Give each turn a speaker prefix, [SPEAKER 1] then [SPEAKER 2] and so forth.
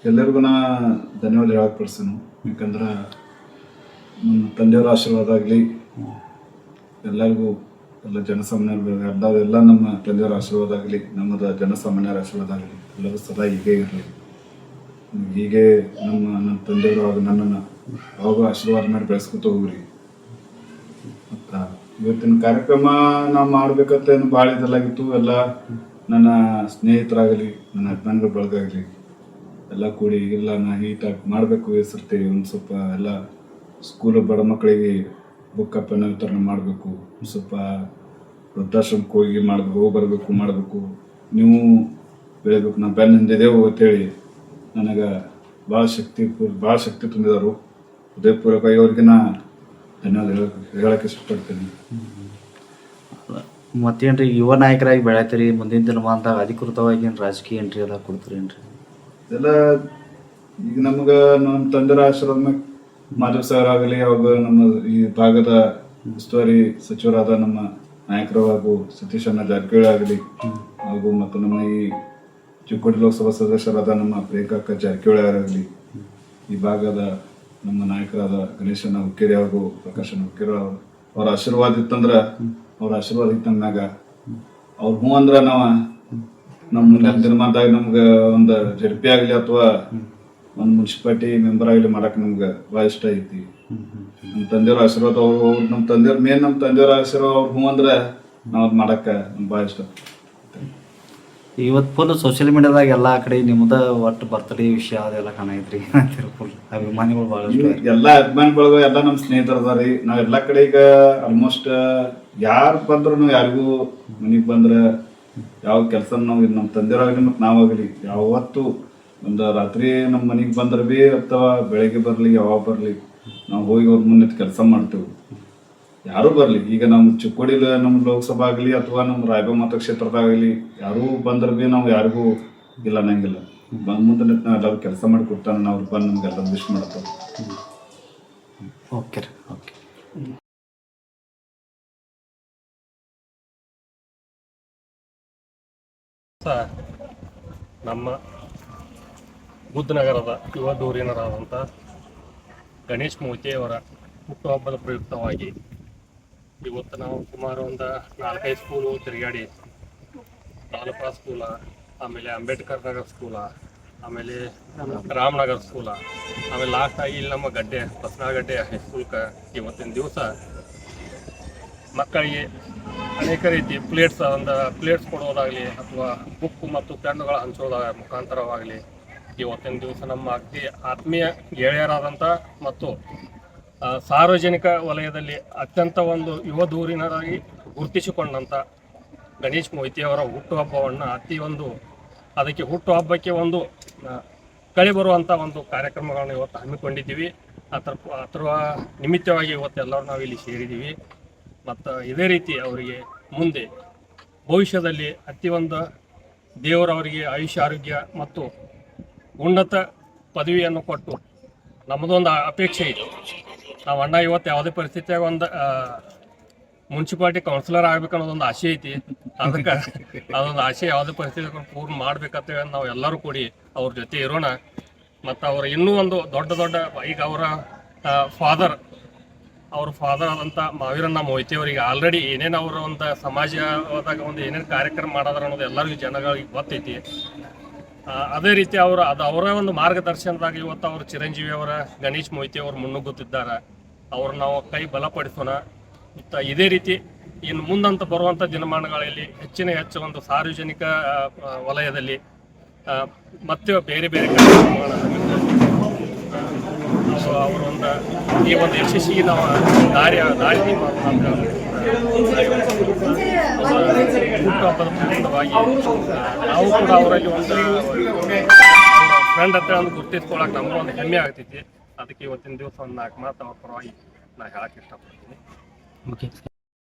[SPEAKER 1] ಎಲ್ಲರಿಗೂ ನಾ ಧನ್ಯವಾದ ಹೇಳಕ್ಕೆ ಪಡಿಸ್ತೀನಿ. ಯಾಕಂದ್ರೆ ನಮ್ಮ ತಂದೆಯವರ ಆಶೀರ್ವಾದ ಆಗಲಿ, ಎಲ್ಲರಿಗೂ ಎಲ್ಲ ಜನಸಾಮಾನ್ಯರು ಎಲ್ಲ ನಮ್ಮ ತಂದೆಯವರ ಆಶೀರ್ವಾದ ಆಗಲಿ, ನಮ್ಮದು ಜನಸಾಮಾನ್ಯರ ಆಶೀರ್ವಾದ ಆಗಲಿ, ಎಲ್ಲರೂ ಸದಾ ಹೀಗೆ ಇರಲಿ. ಹೀಗೆ ನನ್ನ ತಂದೆಯವರು ಹಾಗೂ ನನ್ನನ್ನು ಅವಾಗ ಆಶೀರ್ವಾದ ಮಾಡಿ ಬೆಳೆಸ್ಕೊತ ಹೋಗ್ರಿ. ಮತ್ತು ಇವತ್ತಿನ ಕಾರ್ಯಕ್ರಮ ನಾವು ಮಾಡ್ಬೇಕಂತ ಏನು ಭಾಳ ಇದೆಲ್ಲಾಗಿತ್ತು. ಎಲ್ಲ ನನ್ನ ಸ್ನೇಹಿತರಾಗಲಿ, ನನ್ನ ಅಭಿಮಾನಿಗಳ ಬಳಗಾಗಲಿ ಎಲ್ಲ ಕೂಡಿ ಇಲ್ಲ ನಾ ಹೀಟಾಗಿ ಮಾಡಬೇಕು ಹೆಸರ್ತಿ ಒಂದು ಸ್ವಲ್ಪ ಎಲ್ಲ ಸ್ಕೂಲು ಬಡ ಮಕ್ಕಳಿಗೆ ಬುಕ್ ಪೆನ್ ವಿತರಣೆ ಮಾಡಬೇಕು, ಸ್ವಲ್ಪ ವೃದ್ಧಾಶ್ರಮಕ್ಕೆ ಹೋಗಿ ಮಾಡಬೇಕು, ನೀವು ಬೆಳಿಬೇಕು, ನಾವು ಬೆನ್ನ ಹಿಂದಿದೆವು ಅಂತೇಳಿ ನನಗೆ ಭಾಳ ಶಕ್ತಿ ತುಂಬಿದರು. ಹೃದಯಪೂರ್ವಕವಾಗಿ ಅವ್ರಿಗೆ ನಾ ಧನ್ಯವಾದ ಹೇಳಕ್ಕೆ ಇಷ್ಟಪಡ್ತೀನಿ.
[SPEAKER 2] ಮತ್ತೇನ್ರಿ ಯುವ ನಾಯಕರಾಗಿ ಬೆಳೀತೀರಿ, ಮುಂದಿನ ದಿನಮಾನದಾಗ ಅಧಿಕೃತವಾಗಿ ಏನು ರಾಜಕೀಯ ಎಂಟ್ರಿ ಎಲ್ಲ ಕೊಡ್ತೀರೇನ್ರಿ?
[SPEAKER 1] ಇದೆಲ್ಲ ಈಗ ನಮ್ಗೆ ನಮ್ಮ ತಂದೆರ ಆಶ್ರಮ ಮಾಧವ್ ಸರ್ ಆಗಲಿ, ಅವಾಗ ನಮ್ಮ ಈ ಭಾಗದ ಉಸ್ತುವಾರಿ ಸಚಿವರಾದ ನಮ್ಮ ನಾಯಕರು ಹಾಗೂ ಸತೀಶ್ ಅಣ್ಣ ಜಾರಕಿಹೊಳಿ ಆಗಲಿ, ಹಾಗೂ ಮತ್ತು ನಮ್ಮ ಈ ಚಿಕ್ಕೋಡಿ ಲೋಕಸಭಾ ಸದಸ್ಯರಾದ ನಮ್ಮ ಪ್ರಿಯಾಂಕಾ ಜಾರಕಿಹೊಳಿ ಆಗಲಿ, ಈ ಭಾಗದ ನಮ್ಮ ನಾಯಕರಾದ ಗಣೇಶನ ಹುಕ್ಕೇರಿ ಹಾಗೂ ಪ್ರಕಾಶನ ಹುಕ್ಕೇರಿ ಅವ್ರ ಆಶೀರ್ವಾದ ಇತ್ತಂದ್ರೆ ಮ್ಯಾಗ ಅವ್ರು ಹ್ಞೂ ಅಂದ್ರೆ ನಾವು ನಮ್ಮ ಮುಂದಿನ ದಿನಮಾನದಾಗ ನಮ್ಗೆ ಒಂದು ಜಡ್ಪಿ ಆಗಲಿ ಅಥವಾ ಒಂದು ಮುನ್ಸಿಪಾಲಿಟಿ ಮೆಂಬರ್ ಆಗಲಿ ಮಾಡಕ್ಕೆ ನಮ್ಗೆ ಭಾಳ ಇಷ್ಟ ಐತಿ. ನಮ್ಮ ತಂದೆಯವ್ರ ಆಶೀರ್ವಾದ ನಮ್ಮ ತಂದೆಯವ್ರ ಆಶೀರ್ವಾದ ಅವ್ರು ಹ್ಞೂ ಅಂದ್ರೆ ನಾವು ಅದು ಮಾಡಕ್ಕೆ ನಮ್ಗೆ ಭಾಳ ಇಷ್ಟ.
[SPEAKER 2] ಇವತ್ತು ಫುಲ್ ಸೋಷಿಯಲ್ ಮೀಡಿಯಾದಾಗ ಎಲ್ಲ ಕಡೆ ನಿಮ್ದು ಒಟ್ಟು ಬರ್ತಡೇ ವಿಷಯ ಅದೆಲ್ಲ ಕಾಣೈತ್ರಿ. ಫುಲ್ ಅಭಿಮಾನಿಗಳು ಭಾಳಷ್ಟು
[SPEAKER 1] ಎಲ್ಲ ಅಭಿಮಾನಿಗಳು ಎಲ್ಲ ನಮ್ಮ ಸ್ನೇಹಿತರು ಅದ ರೀ. ನಾವು ಎಲ್ಲ ಕಡೆ ಈಗ ಆಲ್ಮೋಸ್ಟ್ ಯಾರು ಬಂದ್ರು ಯಾರಿಗೂ ಮನೆಗೆ ಬಂದ್ರೆ ಯಾವ ಕೆಲಸ ನಾವು ನಮ್ಮ ತಂದೆಯವ್ರಾಗಲಿ ಮತ್ತು ನಾವಾಗಲಿ ಯಾವತ್ತು ಒಂದು ರಾತ್ರಿ ನಮ್ಮ ಮನೆಗೆ ಬಂದ್ರೆ ಭೀ ಅಥವಾ ಬೆಳಗ್ಗೆ ಬರಲಿ ಯಾವಾಗ ಬರಲಿ ನಾವು ಹೋಗಿ ಅವ್ರ ಮುಂದೆ ಕೆಲಸ ಮಾಡ್ತೇವೆ. ಯಾರೂ ಬರಲಿ, ಈಗ ನಮ್ಮ ಚಿಕ್ಕೋಡಿಲಿ ನಮ್ಮ ಲೋಕಸಭಾ ಆಗಲಿ ಅಥವಾ ನಮ್ಮ ರಾಯಬಾಗ್ ಮತಕ್ಷೇತ್ರದಾಗಲಿ ಯಾರೂ ಬಂದ್ರೆ ಭೀ ನಾವು ಯಾರಿಗೂ ಇಲ್ಲ ಅನ್ನಂಗಿಲ್ಲ. ಬಂದ ಮುಂದೆ ನಾವು ಎಲ್ಲರೂ ಕೆಲಸ ಮಾಡಿ ಕೊಡ್ತಾನೆ, ನಾವು ಅವ್ರು ಬಂದು ನಮ್ಗೆಲ್ಲ ವಿಶ್ ಮಾಡ್ತೇವೆ.
[SPEAKER 2] ಓಕೆ ರೀ, ಓಕೆ.
[SPEAKER 3] ನಮ್ಮ ಬುದ್ಧನಗರದ ಯುವ ಧುರೀಣರಾದಂಥ ಗಣೇಶ್ ಮೂರ್ತಿಯವರ ಹುಟ್ಟುಹಬ್ಬದ ಪ್ರಯುಕ್ತವಾಗಿ ಇವತ್ತು ನಾವು ಸುಮಾರು ಒಂದು 4-5 ಸ್ಕೂಲು ತಿರುಗಾಡಿ, ತಾಲೂಕಾ ಸ್ಕೂಲ, ಆಮೇಲೆ ಅಂಬೇಡ್ಕರ್ ನಗರ್ ಸ್ಕೂಲ, ಆಮೇಲೆ ರಾಮನಗರ್ ಸ್ಕೂಲ, ಆಮೇಲೆ ಲಾಸ್ಟ್ ಆಗಿ ಇಲ್ಲಿ ನಮ್ಮ ಬಸನಗಡ್ಡೆ ಹೈಸ್ಕೂಲ್ಗೆ ಇವತ್ತಿನ ದಿವಸ ಮಕ್ಕಳಿಗೆ ಅನೇಕ ರೀತಿ ಪ್ಲೇಟ್ಸ್ ಕೊಡೋದಾಗಲಿ ಅಥವಾ ಬುಕ್ ಮತ್ತು ಪೆನ್ನುಗಳ ಹಂಚೋದ ಮುಖಾಂತರವಾಗಲಿ ಇವತ್ತಿನ ದಿವಸ ನಮ್ಮ ಆತ್ಮೀಯ ಗೆಳೆಯರಾದಂಥ ಮತ್ತು ಸಾರ್ವಜನಿಕ ವಲಯದಲ್ಲಿ ಅತ್ಯಂತ ಒಂದು ಯುವ ಧುರೀಣರಾಗಿ ಗುರುತಿಸಿಕೊಂಡಂಥ ಗಣೇಶ್ ಮೊಯ್ತಿಯವರ ಹುಟ್ಟುಹಬ್ಬವನ್ನು ಅದಕ್ಕೆ ಹುಟ್ಟುಹಬ್ಬಕ್ಕೆ ಒಂದು ಕಳೆ ಬರುವಂಥ ಒಂದು ಕಾರ್ಯಕ್ರಮಗಳನ್ನು ಇವತ್ತು ಹಮ್ಮಿಕೊಂಡಿದ್ದೀವಿ. ಅದರ ನಿಮಿತ್ತವಾಗಿ ಇವತ್ತೆಲ್ಲರೂ ನಾವು ಇಲ್ಲಿ ಸೇರಿದ್ದೀವಿ. ಮತ್ತು ಇದೇ ರೀತಿ ಅವರಿಗೆ ಮುಂದೆ ಭವಿಷ್ಯದಲ್ಲಿ ದೇವರವರಿಗೆ ಆಯುಷ್ಯ ಆರೋಗ್ಯ ಮತ್ತು ಉನ್ನತ ಪದವಿಯನ್ನು ಕೊಟ್ಟು ನಮ್ಮದೊಂದು ಅಪೇಕ್ಷೆ ಇದೆ. ನಾವು ಅಣ್ಣ ಇವತ್ತು ಯಾವುದೇ ಪರಿಸ್ಥಿತಿಯಾಗ ಒಂದು ಮುನ್ಸಿಪಾಲಿಟಿ ಕೌನ್ಸಿಲರ್ ಆಗ್ಬೇಕು ಅನ್ನೋದೊಂದು ಆಸೆ ಐತಿ. ಅದೊಂದು ಆಸೆ ಯಾವುದೇ ಪರಿಸ್ಥಿತಿ ಪೂರ್ಣ ಮಾಡ್ಬೇಕಂತೇಳಿ ನಾವು ಎಲ್ಲರೂ ಕೂಡಿ ಅವ್ರ ಜೊತೆ ಇರೋಣ. ಮತ್ತು ಅವರು ಇನ್ನೂ ಒಂದು ದೊಡ್ಡ ಈಗ ಅವರ ಫಾದರ್ ಆದಂಥ ಮಾವೀರಣ್ಣ ಮೊಯ್ತಿಯವರಿಗೆ ಆಲ್ರೆಡಿ ಏನೇನು ಅವರ ಒಂದು ಸಮಾಜದಾಗ ಒಂದು ಏನೇನು ಕಾರ್ಯಕ್ರಮ ಮಾಡೋದ್ರ ಅನ್ನೋದು ಎಲ್ಲರಿಗೂ ಜನಗಳಿಗೆ ಗೊತ್ತೈತಿ. ಅದೇ ರೀತಿ ಅವರ ಒಂದು ಮಾರ್ಗದರ್ಶನದಾಗ ಇವತ್ತು ಅವರು ಚಿರಂಜೀವಿಯವರ ಗಣೇಶ್ ಮೊಯ್ತಿಯವರು ಮುನ್ನುಗ್ಗುತ್ತಿದ್ದಾರೆ. ಅವ್ರು ನಾವು ಕೈ ಬಲಪಡಿಸೋಣ. ಮತ್ತು ಇದೇ ರೀತಿ ಇನ್ನು ಮುಂದಂತ ಬರುವಂಥ ದಿನಮಾನಗಳಲ್ಲಿ ಹೆಚ್ಚು ಒಂದು ಸಾರ್ವಜನಿಕ ವಲಯದಲ್ಲಿ ಮತ್ತೆ ಬೇರೆ ಕಾರ್ಯಕ್ರಮಗಳನ್ನು ಅವರೊಂದು ಈ ಒಂದು ಯಶಸ್ಸಿಗೆ ನಾವು ದಾರಿ ಹುಟ್ಟುಹಬ್ಬದ ಪ್ರಯುಕ್ತವಾಗಿ ನಾವು ಕೂಡ ಅವರಲ್ಲಿ ಒಂದು ಫ್ರೆಂಡ್ ಹತ್ರ ಒಂದು ಗುರುತಿಸ್ಕೊಳ್ಳೋಕೆ ನಮಗೂ ಒಂದು ಹೆಮ್ಮೆ ಆಗ್ತೈತಿ. ಅದಕ್ಕೆ ಇವತ್ತಿನ ದಿವಸ ಒಂದು 4 ಮಾತು ಅವ್ರ ಪರವಾಗಿ ನಾನು ಹೇಳಕ್ಕೆ ಇಷ್ಟಪಡ್ತೀನಿ.
[SPEAKER 2] ಓಕೆ.